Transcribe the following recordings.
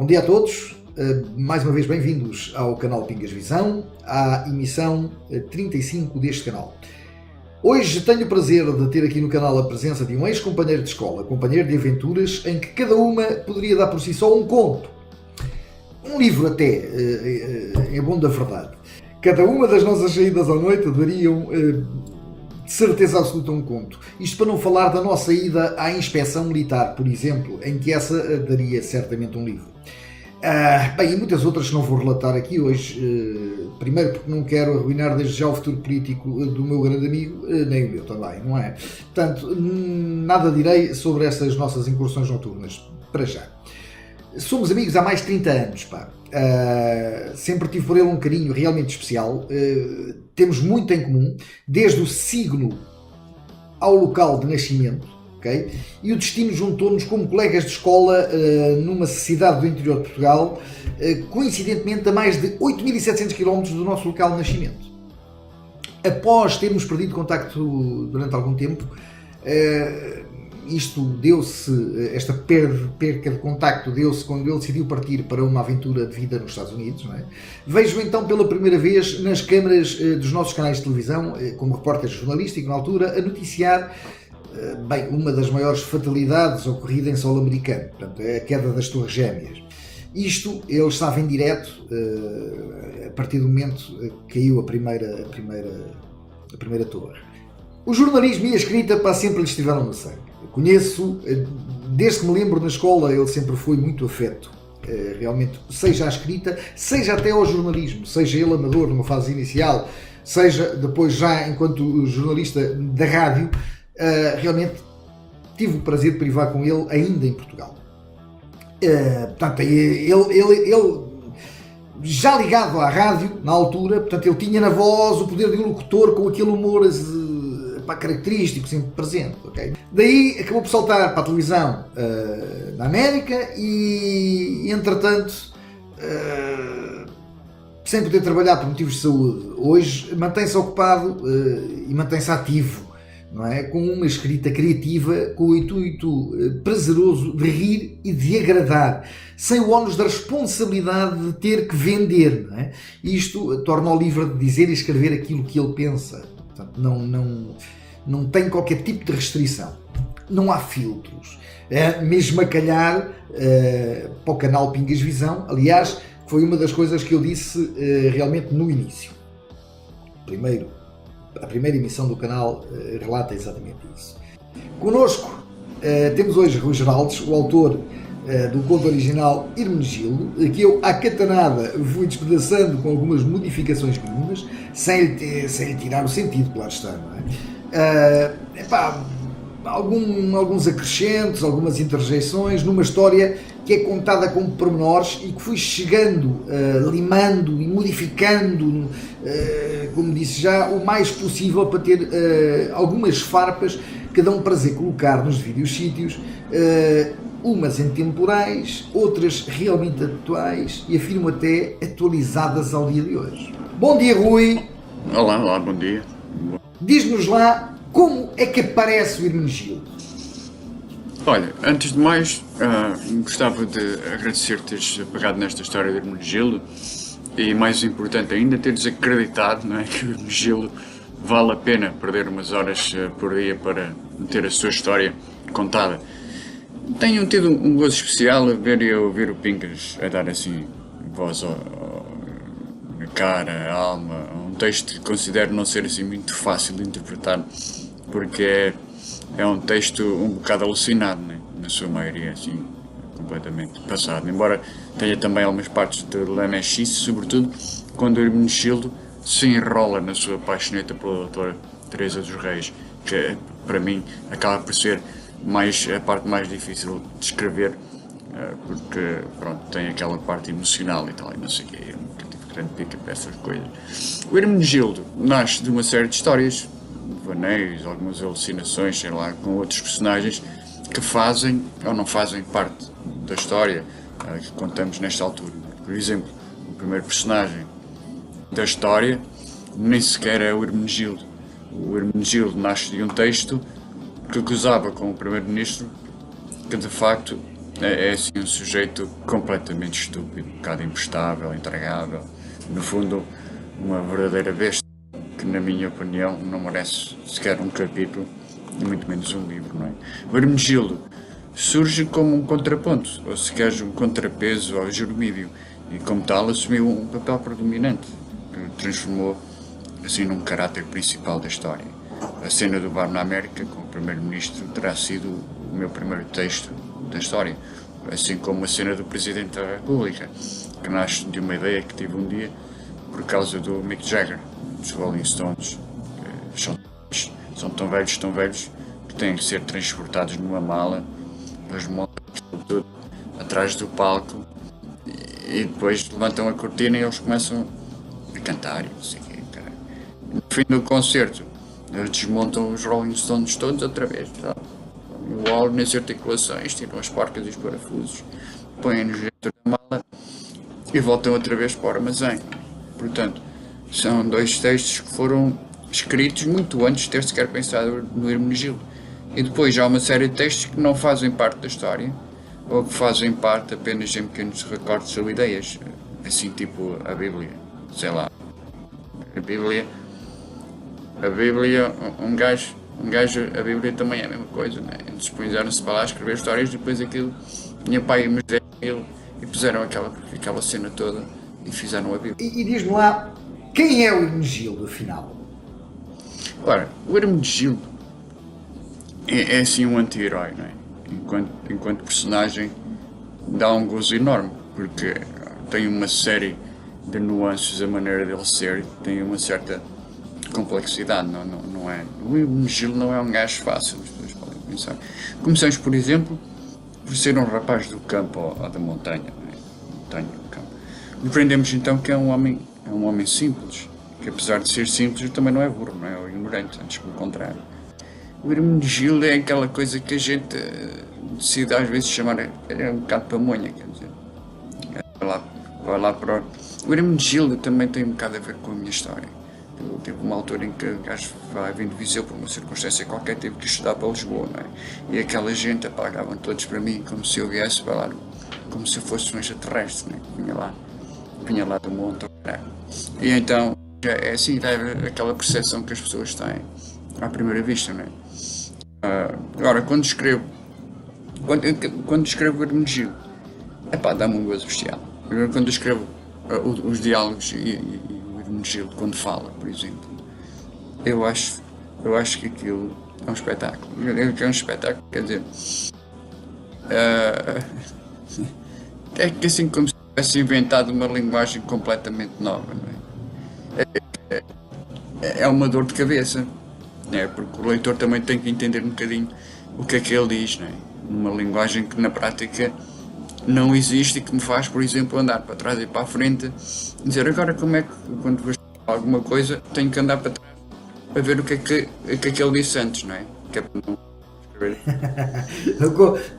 Bom dia a todos, mais uma vez bem-vindos ao canal Pingas Visão, à emissão 35 deste canal. Hoje tenho o prazer de ter aqui no canal a presença de um ex-companheiro de escola, companheiro de aventuras, em que cada uma poderia dar por si só um conto. Um livro até, é bom da verdade. Cada uma das nossas saídas à noite dariam, de certeza absoluta, um conto. Isto para não falar da nossa ida à inspeção militar, por exemplo, em que essa daria certamente um livro. Bem, e muitas outras que não vou relatar aqui hoje, primeiro porque não quero arruinar desde já o futuro político do meu grande amigo, nem o meu também, não é? Portanto, nada direi sobre essas nossas incursões noturnas, para já. Somos amigos há mais de 30 anos, pá. Sempre tive por ele um carinho realmente especial, temos muito em comum, desde o signo ao local de nascimento, okay? E o destino juntou-nos como colegas de escola numa cidade do interior de Portugal, coincidentemente a mais de 8.700 km do nosso local de nascimento. Após termos perdido contacto durante algum tempo, isto deu-se, esta perca de contacto deu-se quando ele decidiu partir para uma aventura de vida nos Estados Unidos, não é? Vejo então pela primeira vez nas câmaras dos nossos canais de televisão, como repórter jornalístico na altura, a noticiar, bem, uma das maiores fatalidades ocorrida em solo americano, portanto, é a queda das Torres Gêmeas. Isto, ele estava em direto, a partir do momento que caiu a primeira torre. O jornalismo e a escrita para sempre lhe estiveram no sangue. Eu conheço, desde que me lembro na escola, ele sempre foi muito afeto, realmente, seja à escrita, seja até ao jornalismo, seja ele amador numa fase inicial, seja depois já enquanto jornalista da rádio, realmente tive o prazer de privar com ele ainda em Portugal. Portanto, ele já ligado à rádio, na altura, portanto, ele tinha na voz o poder de um locutor com aquele humor característico, sempre presente. Okay? Daí acabou por saltar para a televisão na América e entretanto, sem poder trabalhar por motivos de saúde, hoje mantém-se ocupado e mantém-se ativo, não é? Com uma escrita criativa, com o intuito prazeroso de rir e de agradar, sem o ónus da responsabilidade de ter que vender, não é? Isto torna-o livre de dizer e escrever aquilo que ele pensa. Portanto, não tem qualquer tipo de restrição, não há filtros, mesmo a calhar para o canal Pingas Visão. Aliás, foi uma das coisas que eu disse realmente no início. A primeira emissão do canal relata exatamente isso. Connosco temos hoje Rui Geraldes, o autor do conto original Hermenegildo, que eu, à catanada, fui despedaçando com algumas modificações mínimas, sem lhe tirar o sentido, claro está, não é? Alguns acrescentos, algumas interjeições, numa história que é contada com pormenores e que fui chegando, limando e modificando, como disse já, o mais possível para ter algumas farpas que dão prazer colocar nos devidos sítios, umas intemporais, outras realmente atuais e afirmo até atualizadas ao dia de hoje. Bom dia, Rui! Olá, bom dia. Diz-nos lá como é que aparece o Hermenegildo. Olha, antes de mais, gostava de agradecer teres pegado nesta história de Hermenegildo e, mais importante ainda, teres acreditado, não é, que o Hermenegildo vale a pena perder umas horas por dia para ter a sua história contada. Tenho tido um gozo especial a ver e a ouvir o Pingas a dar assim voz na cara, à alma, a um texto que considero não ser assim muito fácil de interpretar, porque é um texto um bocado alucinado, né? Na sua maioria, assim, completamente passado. Embora tenha também algumas partes de lamechice, sobretudo quando o Hermenegildo se enrola na sua paixoneta pela doutora Teresa dos Reis, que para mim acaba por ser a parte mais difícil de escrever, porque pronto, tem aquela parte emocional e tal, e não sei o que, eu nunca tive grande pica para essas coisas. O Hermenegildo nasce de uma série de histórias, vaneios, algumas alucinações, sei lá, com outros personagens que fazem ou não fazem parte da história que contamos nesta altura. Por exemplo, o primeiro personagem da história nem sequer é o Hermenegildo. O Hermenegildo nasce de um texto que gozava com o primeiro-ministro, que de facto é assim um sujeito completamente estúpido, um bocado imprestável, intragável, no fundo uma verdadeira besta, que na minha opinião não merece sequer um capítulo, e muito menos um livro, não é? O Hermenegildo surge como um contraponto, ou se queres um contrapeso ao Jormídio, e como tal assumiu um papel predominante, que transformou assim num caráter principal da história. A cena do bar na América com o primeiro-ministro terá sido o meu primeiro texto da história, assim como a cena do Presidente da República, que nasce de uma ideia que tive um dia por causa do Mick Jagger, dos Rolling Stones, que são tão velhos, que têm que ser transportados numa mala, eles montam tudo atrás do palco e depois levantam a cortina e eles começam a cantar e não sei o quê, cara. No fim do concerto, eles desmontam os Rolling Stones todos outra vez, tá? O óleo nas articulações, tiram as porcas e os parafusos, põem-nos dentro da mala e voltam outra vez para o armazém. Portanto, são dois textos que foram escritos muito antes de ter sequer pensado no Hermenegildo. E depois há uma série de textos que não fazem parte da história, ou que fazem parte apenas em pequenos recortes ou ideias, assim tipo a Bíblia, sei lá. A Bíblia, a Bíblia também é a mesma coisa, né? Eles dispuseram-se para lá escrever histórias, depois aquilo, minha pai me deu e puseram aquela cena toda e fizeram a Bíblia. E diz-me lá, quem é o Hermenegildo, afinal? Ora, o Hermenegildo é assim um anti-herói, não é? Enquanto personagem dá um gozo enorme, porque tem uma série de nuances, a maneira dele ser, tem uma certa complexidade, não é? O Hermenegildo não é um gajo fácil, as pessoas podem pensar. Começamos, por exemplo, por ser um rapaz do campo ou da montanha, não é? Montanha, do campo. Compreendemos então que é um homem simples, que apesar de ser simples também não é burro, não é? Ou ignorante, antes pelo contrário. O Hermenegildo é aquela coisa que a gente decide às vezes chamar, é um bocado pamonha, quer dizer, vai lá para o Hermenegildo também tem um bocado a ver com a minha história. Teve uma altura em que o gajo vai vindo de Viseu por uma circunstância qualquer, teve que estudar para Lisboa, não é? E aquela gente apagavam todos para mim como se eu viesse para lá, como se eu fosse um extraterrestre, não é? Vinha lá do monte, e então é assim, aquela percepção que as pessoas têm à primeira vista, não é? Agora, quando escrevo o Hermenegildo, dá-me um gozo bestial. Quando escrevo os diálogos e o Hermenegildo, quando fala, por exemplo, eu acho que aquilo é um espetáculo. É um espetáculo, quer dizer, é que assim como se tivesse inventado uma linguagem completamente nova, não é? É uma dor de cabeça, porque o leitor também tem que entender um bocadinho o que é que ele diz, não é? Numa linguagem que na prática não existe e que me faz, por exemplo, andar para trás e para a frente e dizer agora como é que quando vou falar alguma coisa tenho que andar para trás para ver o que é que ele disse antes, não é? Que é para não escrever.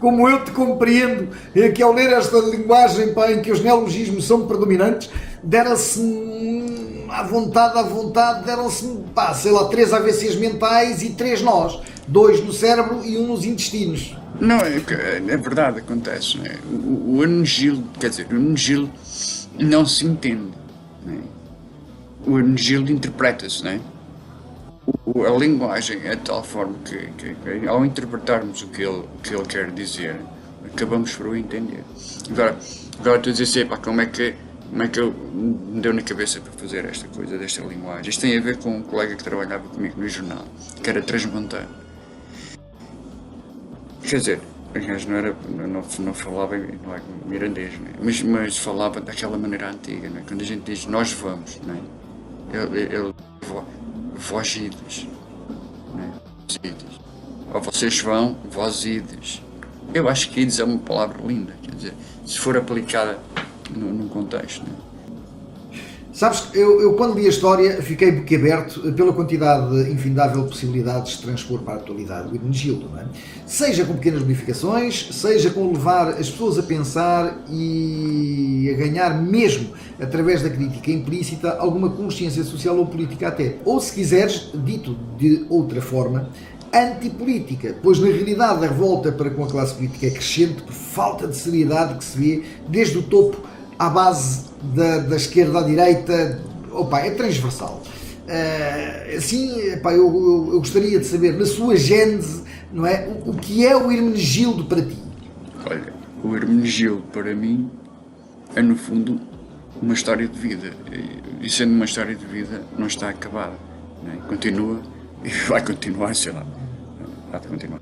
Como eu te compreendo, que ao ler esta linguagem em que os neologismos são predominantes, deram-se à vontade, deram-se, sei lá, 3 AVCs mentais e 3 nós. 2 no cérebro e 1 nos intestinos. Não, é verdade, acontece, não é? O Hermenegildo, quer dizer, o Hermenegildo não se entende, não é? O Hermenegildo interpreta-se, não é? A linguagem é de tal forma que ao interpretarmos o que ele quer dizer, acabamos por o entender. Agora estou a dizer assim, como é que eu me deu na cabeça para fazer esta coisa, desta linguagem? Isto tem a ver com um colega que trabalhava comigo no jornal, que era transmontano. Quer dizer, não falava mirandês, não é? Mas falava daquela maneira antiga, não é? Quando a gente diz nós vamos, não é? Ele vós ides, não é? Vós ides. Ou vocês vão, vós ides. Eu acho que ides é uma palavra linda, quer dizer, se for aplicada num contexto, não é? Sabes, eu quando li a história fiquei boquiaberto pela quantidade de infindável possibilidades de transpor para a atualidade o Hermenegildo, não é? Seja com pequenas modificações, seja com levar as pessoas a pensar e a ganhar mesmo, através da crítica implícita, alguma consciência social ou política até. Ou se quiseres, dito de outra forma, antipolítica, pois na realidade a revolta para com a classe política é crescente por falta de seriedade que se vê desde o topo à base da esquerda à direita. Opa, é transversal. Assim, epá, eu gostaria de saber, na sua gênese, não é, o que é o Hermenegildo para ti? Olha, o Hermenegildo para mim é no fundo uma história de vida, e sendo uma história de vida não está acabada, não é? Continua e vai continuar, sei lá, vai continuar.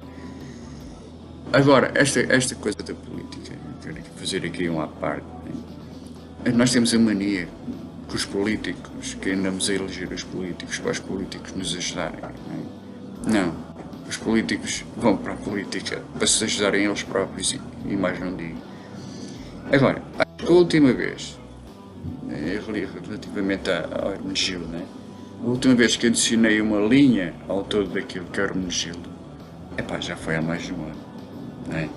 Agora, esta coisa da política, quero fazer aqui uma à parte, não é? Nós temos a mania que os políticos, que andamos a eleger os políticos para os políticos nos ajudarem, não é? Não, os políticos vão para a política para se ajudarem eles próprios e mais não digo. Agora, a última vez, relativamente ao Hermenegildo, né? A última vez que adicionei uma linha ao todo daquilo que é o Hermenegildo, já foi há mais de um ano, não é?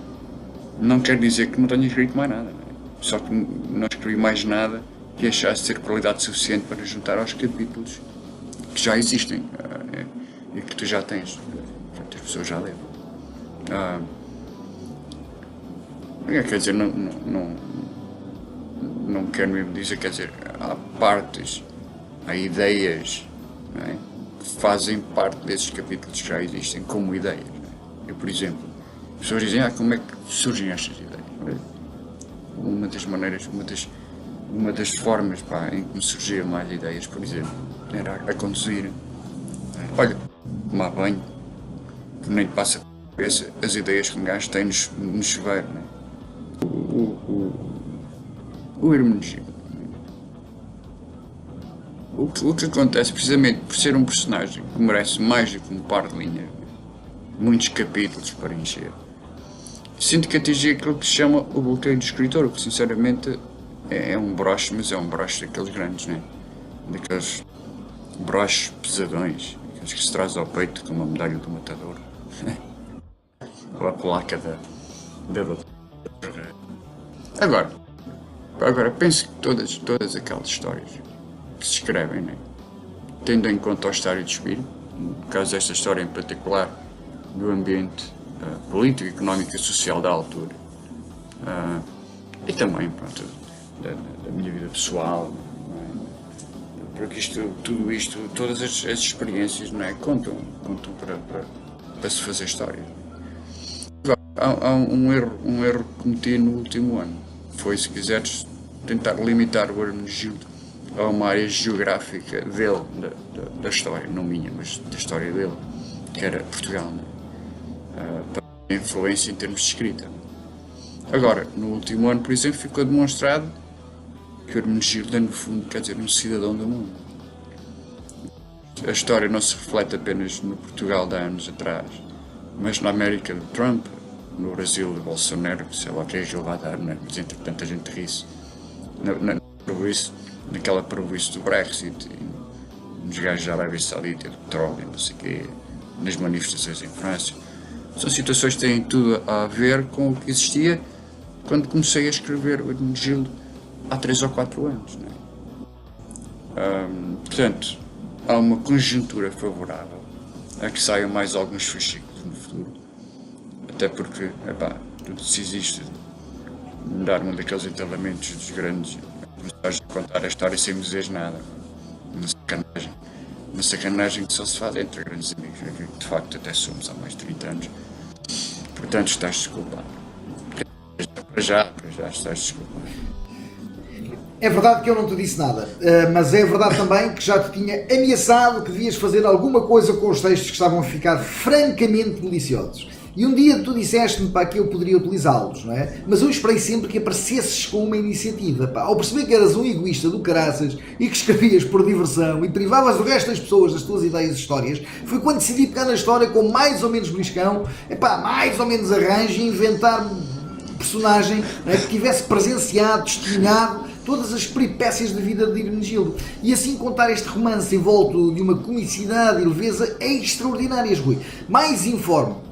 Não quer dizer que não tenha escrito mais nada, não é? Só que não escrevi mais nada que achasse ter qualidade suficiente para juntar aos capítulos que já existem e que tu já tens, que as pessoas já leram. Quer dizer, não quero mesmo dizer, quer dizer, há partes, há ideias, não é, que fazem parte desses capítulos que já existem como ideias. Não é? Eu, por exemplo, as pessoas dizem, como é que surgem estas ideias? Uma das maneiras, uma das formas em que me surgiram mais ideias, por exemplo, era a conduzir. Olha, tomar banho, que nem te passa pela cabeça as ideias que um gajo tem no chuveiro, não é? O Hermenegildo. O que acontece, precisamente por ser um personagem que merece mais do que um par de linhas, muitos capítulos para encher, sinto que atingi aquilo que se chama o bloqueio do escritor, o que sinceramente é um broche, mas é um broche daqueles grandes, né? Daqueles broches pesadões, aqueles que se traz ao peito com uma medalha do matador, ou a placa da Agora penso que todas aquelas histórias que se escrevem, né, tendo em conta o estado de espírito, no caso desta história em particular, do ambiente político, económico e social da altura, e também, pronto, da minha vida pessoal, não é? Porque tudo isto, todas as experiências, não é, contam para se fazer história. Agora, há um erro que cometi no último ano. Foi, se quiseres, tentar limitar o Hermenegildo a uma área geográfica dele, da história, não minha, mas da história dele, que era Portugal, né? Para a influência em termos de escrita. Agora, no último ano, por exemplo, ficou demonstrado que o Hermenegildo é, no fundo, quer dizer, um cidadão do mundo. A história não se reflete apenas no Portugal de há anos atrás, mas na América de Trump, no Brasil de Bolsonaro, sei lá o que é que ele vai dar, né? Mas entretanto a gente ri-se. Naquela prejuízo do Brexit, nos gajos da Arábia Saudita, do petróleo, não sei o quê, nas manifestações em França. São situações que têm tudo a ver com o que existia quando comecei a escrever o Hermenegildo há 3 ou 4 anos. Né? Portanto, há uma conjuntura favorável a que saiam mais alguns fascículos no futuro. Até porque, tudo se existe dar um daqueles entalamentos dos grandes, começares a contar a história sem dizer nada. Uma sacanagem que só se faz entre grandes amigos, que de facto até somos há mais de 30 anos. Portanto, estás desculpado. Para já estás desculpado. É verdade que eu não te disse nada, mas é verdade também que já te tinha ameaçado que devias fazer alguma coisa com os textos que estavam a ficar francamente deliciosos. E um dia tu disseste-me que eu poderia utilizá-los, não é? Mas eu esperei sempre que aparecesses com uma iniciativa. Ao perceber que eras um egoísta do caraças e que escrevias por diversão e privavas o resto das pessoas das tuas ideias e histórias, foi quando decidi pegar na história com mais ou menos beliscão, mais ou menos arranjo e inventar um personagem, não é, que tivesse presenciado, testemunhado todas as peripécias da vida de Hermenegildo. E assim contar este romance envolto de uma comicidade e leveza extraordinárias, Rui. Mais informe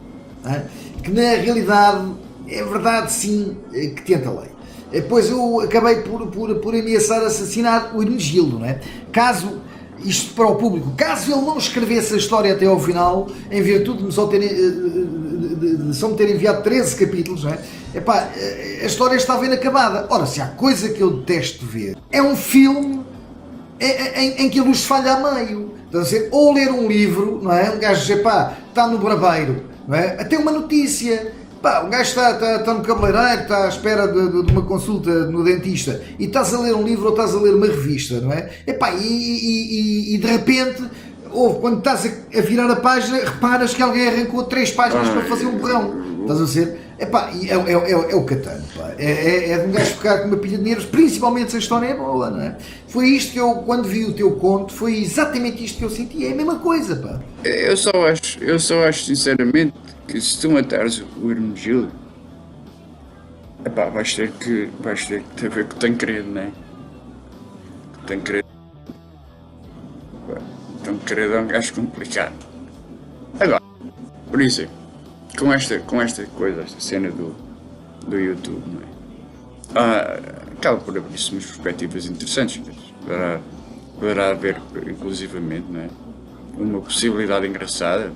que na realidade é verdade sim que tenta a lei. Pois eu acabei por ameaçar assassinar o Hermenegildo, não é? Caso isto para o público, caso ele não escrevesse a história até ao final, em virtude de só me ter enviado 13 capítulos, não é? Epá, a história estava inacabada. Ora, se há coisa que eu detesto ver, é um filme em que a luz falha a meio. Estás a dizer, ou ler um livro, não é? Um gajo diz, pá, está no brabeiro, não é? Até uma notícia. Pá, um gajo está no cabeleireiro, está à espera de uma consulta no dentista e estás a ler um livro ou estás a ler uma revista, não é? Epá, e de repente, quando estás a virar a página, reparas que alguém arrancou 3 páginas para fazer um borrão. Estás a ver? Epá, é o Catano, pá. É de um gajo ficar com uma pilha de nervos, principalmente se a história é boa, não é? Foi isto que eu, quando vi o teu conto, foi exatamente isto que eu senti. É a mesma coisa, pá. Eu só acho sinceramente que se tu matares o Hermenegildo, epá, vais ter que ter a ver com o Tancredo, não é? O Tancredo é um gajo complicado. Agora, por exemplo, com esta coisa, esta cena do YouTube, não é? Acaba por abrir-se umas perspectivas interessantes. Poderá haver, inclusivamente, não é? Uma possibilidade engraçada,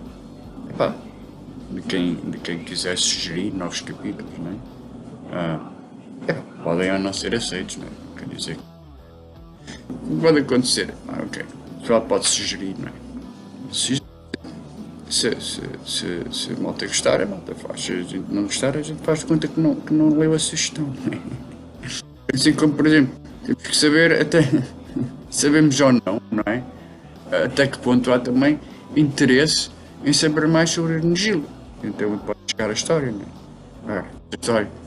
epá, de quem quiser sugerir novos capítulos, não é? Podem ou não ser aceitos, não é? Quer dizer, pode acontecer, ok, o pessoal pode sugerir, não é? Se a malta gostar, a malta faz. Se a gente não gostar, a gente faz de conta que não leu a sugestão, não é? Assim como, por exemplo, temos que saber até, sabemos ou não é? Até que ponto há também interesse em saber mais sobre Hermenegildo. Então pode chegar a história, não é?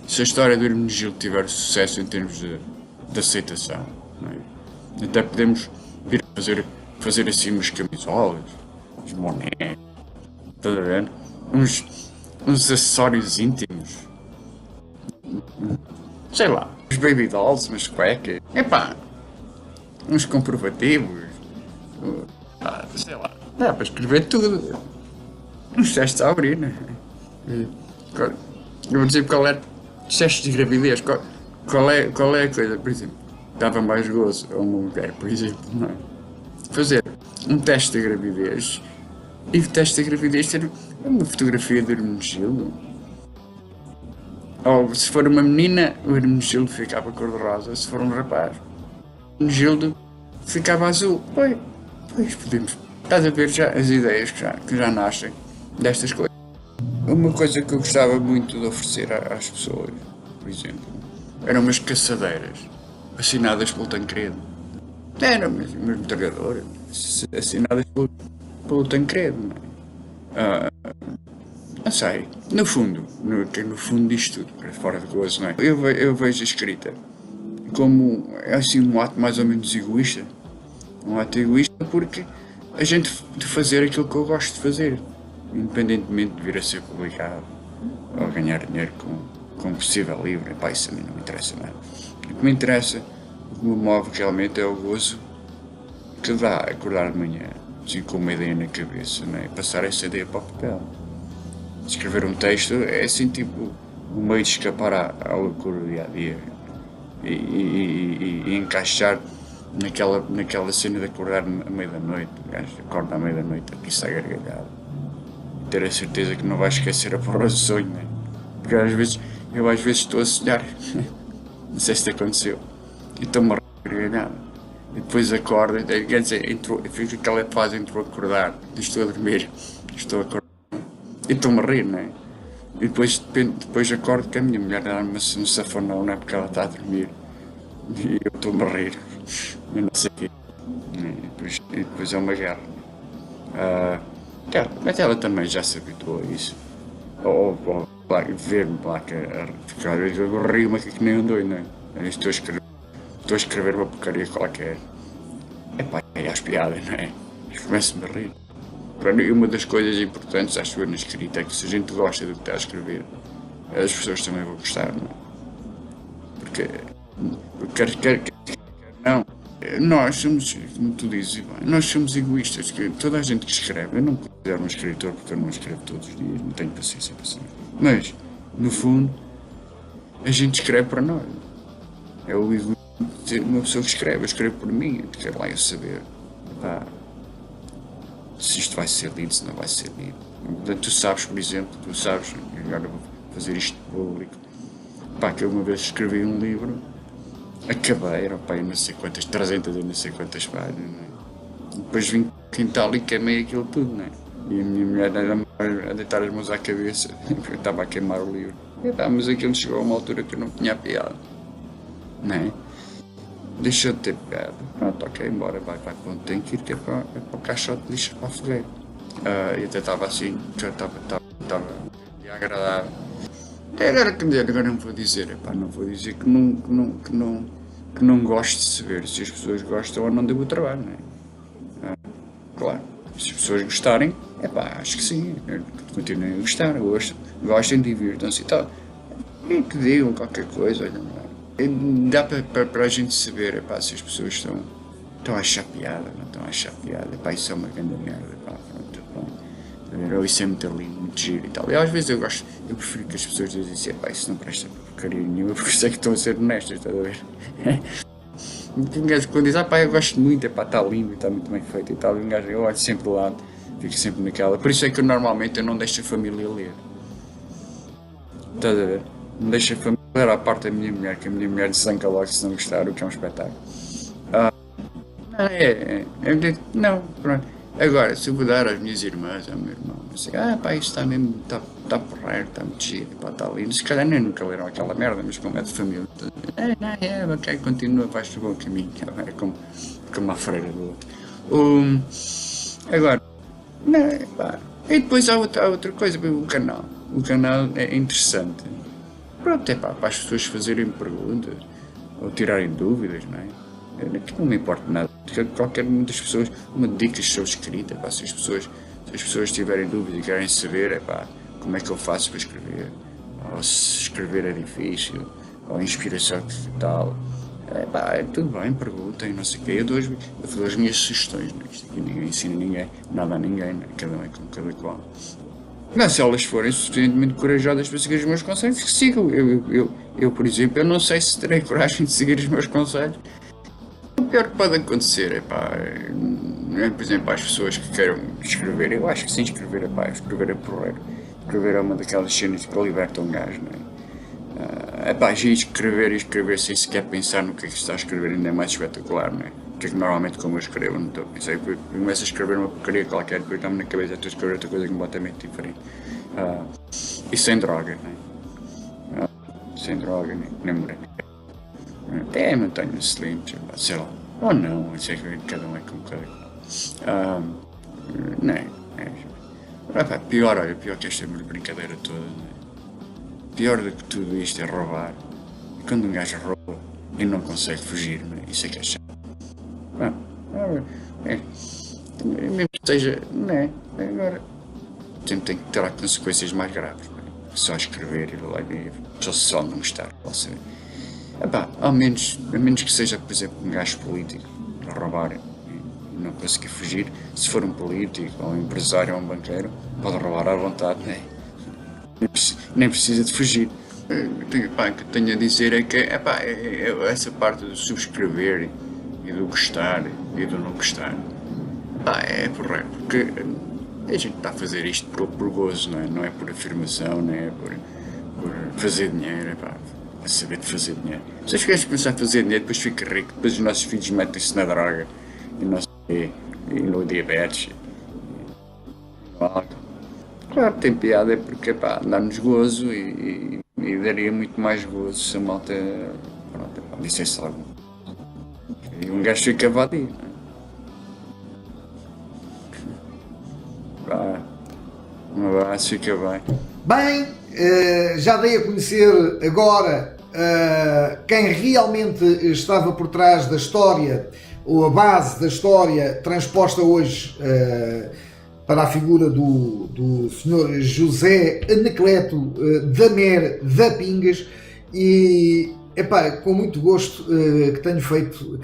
Se a história do Hermenegildo tiver sucesso em termos de aceitação, não é? Até podemos vir a fazer assim umas camisolas, uns bonés, estás a ver? Uns acessórios íntimos, sei lá, uns baby dolls, umas cuecas, epá, uns comprovativos, sei lá, dá para escrever tudo. Uns testes a abrir, né? Eu vou dizer qual é os testes de gravidez, qual é a coisa, por exemplo, dava mais gozo a uma mulher, por exemplo, não é? Fazer um teste de gravidez e o teste de gravidez ter uma fotografia do Hermenegildo. Ou se for uma menina, o Hermenegildo ficava cor-de-rosa, se for um rapaz, o Hermenegildo ficava azul. Pois podemos. Estás a ver já as ideias que já nascem destas coisas. Uma coisa que eu gostava muito de oferecer às pessoas, por exemplo, eram umas caçadeiras assinadas pelo Tancredo. Eram mesmo metralhadoras assinadas pelo Tancredo, não é? Não sei, no fundo disto tudo, fora de gozo, não é? Eu vejo a escrita como assim um ato mais ou menos egoísta. Um ato egoísta porque a gente de fazer aquilo que eu gosto de fazer, independentemente de vir a ser publicado ou ganhar dinheiro com possível livre, pá, isso a mim não me interessa nada. O que me interessa, o que me move realmente é o gozo que dá acordar de manhã, assim com uma ideia na cabeça, não é? Passar essa ideia para o papel. Escrever um texto é assim tipo um meio de escapar à loucura do dia a dia e encaixar naquela cena de acordar à meia da noite. O gajo acorda à meia da noite aqui está gargalhado. Ter a certeza que não vai esquecer a porra do sonho, né? Porque eu às vezes estou a sonhar, não sei se te aconteceu, e estou-me a gargalhado. E depois acordo, quer dizer, fico aquela fase entre acordar, estou a dormir, estou a acordar, e estou-me a rir, não é? E depois acordo que a minha mulher dá-me um safanão, não é? Porque ela está a dormir, e eu estou-me a rir, eu não sei o quê. E depois é uma guerra. Mas ela também já se habituou a isso. Ou ver-me lá que às vezes eu rio-me aqui que nem um doido, não é? Estou a escrever uma porcaria qualquer. É às piadas, não é? Começo-me a rir. Para mim, uma das coisas importantes, acho eu, na escrita é que se a gente gosta do que está a escrever, as pessoas também vão gostar, não é? Porque, quer não, nós somos, como tu dizes, nós somos egoístas, que toda a gente que escreve, eu não me considero um escritor porque eu não escrevo todos os dias, não tenho paciência para saber. Mas, no fundo, a gente escreve para nós. É o egoísmo de uma pessoa que escreve, eu escrevo por mim, eu quero lá eu saber. pá, se isto vai ser lido, se não vai ser lido. Tu sabes, por exemplo, agora vou fazer isto público, pá, que eu uma vez escrevi um livro, acabei, era pá, não sei quantas, 300 e não sei quantas páginas, não é? Depois vim quintal e queimei aquilo tudo, não é? E a minha mulher era a deitar as mãos à cabeça, porque eu estava a queimar o livro. E, pá, mas aquilo chegou a uma altura que eu não tinha piada, não é? Deixou de ter piada. Pronto, ok, embora, vai para onde tem que ir, que é para o caixote de lixo, para a fogueira. E até estava assim, já estava agradável. Agora não vou dizer, epá, não vou dizer que não gosto de se ver. Se as pessoas gostam ou não devo o trabalho, não é? Claro, se as pessoas gostarem, epá, acho que sim, continuem a gostar, gostem, divirtam-se e tal. E que digam qualquer coisa, olha, dá para a gente saber, epá, se as pessoas estão a achar piada, não estão a achar piada, epá, isso é uma grande merda, epá, pronto, bom. Ou isso é muito lindo, muito giro e tal. E às vezes eu prefiro que as pessoas dizem assim, epá, isso não presta porcaria nenhuma, porque sei que estão a ser honestas, estás a ver? Um gajo quando diz, pá, eu gosto muito, epá, está lindo e está muito bem feito e tal, e um gajo, eu olho sempre do lado, fico sempre naquela. Por isso é que eu normalmente não deixo a família ler. Estás a ver? Não deixo a família ler à parte da minha mulher, que a minha mulher desanca logo se não gostar, o que é um espetáculo. Não, pronto. Agora, se eu vou dar às minhas irmãs, ao meu irmão, assim, pá, isto está mesmo, está porreiro, está muito giro, pá, está lindo. Se calhar nem nunca leram aquela merda, mas como é de família, ok, continua, vais pelo bom caminho, é como a freira do outro. Agora, não, pá. E depois há outra coisa, o canal. O canal é interessante. Pronto, é pá, para as pessoas fazerem perguntas ou tirarem dúvidas, não é? Que não me importa nada. Qualquer uma das pessoas, uma dica sobre escrita, pá, se as pessoas tiverem dúvidas e querem saber, pá, como é que eu faço para escrever, ou se escrever é difícil, ou inspiração que tal, pá, tudo bem, perguntem, não sei o quê, eu dou as minhas sugestões, não é? Isto aqui ninguém ensina ninguém, nada a ninguém, não é? Cada um é como cada qual. Mas se elas forem suficientemente corajosas para seguir os meus conselhos, que sigam. Eu, por exemplo, eu não sei se terei coragem de seguir os meus conselhos. O pior que pode acontecer por exemplo, às pessoas que queiram escrever, eu acho que sim, escrever é porreiro. Escrever é uma daquelas cenas que libertam um gajo, não é? Escrever sem sequer pensar no que é que está a escrever ainda é mais espetacular, não é? Que é que normalmente como eu escrevo, não estou a pensar, eu começo a escrever uma porcaria qualquer, depois está-me na cabeça, estou a escrever outra coisa completamente diferente. E sem droga, não é? Sem droga, nem morrer. Até mantenho slim, sei lá, ou não, sei que cada um é como cada um. Não é? Pior que esta brincadeira toda, não é? Pior do que tudo isto é roubar. E quando um gajo rouba e não consegue fugir, não é? Isso é que é chato. Mesmo que seja, não é? Agora, sempre tem que ter consequências mais graves, não é? Só escrever e lá e só não gostar, posso saber. A menos que seja, por exemplo, um gajo político a roubar e não conseguir fugir, se for um político ou um empresário ou um banqueiro, pode roubar à vontade, né? Nem precisa de fugir. O que tenho a dizer é que essa parte do subscrever e do gostar e do não gostar é porreiro, porque a gente está a fazer isto por gozo, não é por afirmação, não é por fazer dinheiro, a saber de fazer dinheiro. Se os gajos começarem a fazer dinheiro, depois fica rico, depois os nossos filhos metem-se na droga e no diabetes. Claro, tem piada, é porque dá-nos gozo e daria muito mais gozo se a malta dissesse algo. E um gajo fica vadio, não é? Um abraço, fica bem. Bem, já dei a conhecer agora quem realmente estava por trás da história, ou a base da história transposta hoje para a figura do Sr. José Anacleto Damer da Pingas, e com muito gosto que tenho feito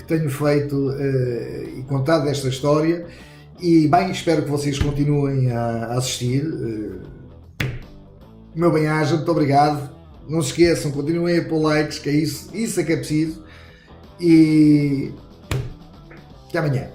e contado esta história, e bem, espero que vocês continuem a assistir. Meu bem-aja, muito obrigado. Não se esqueçam, continuem a pôr likes, que é isso é que é preciso. E até amanhã.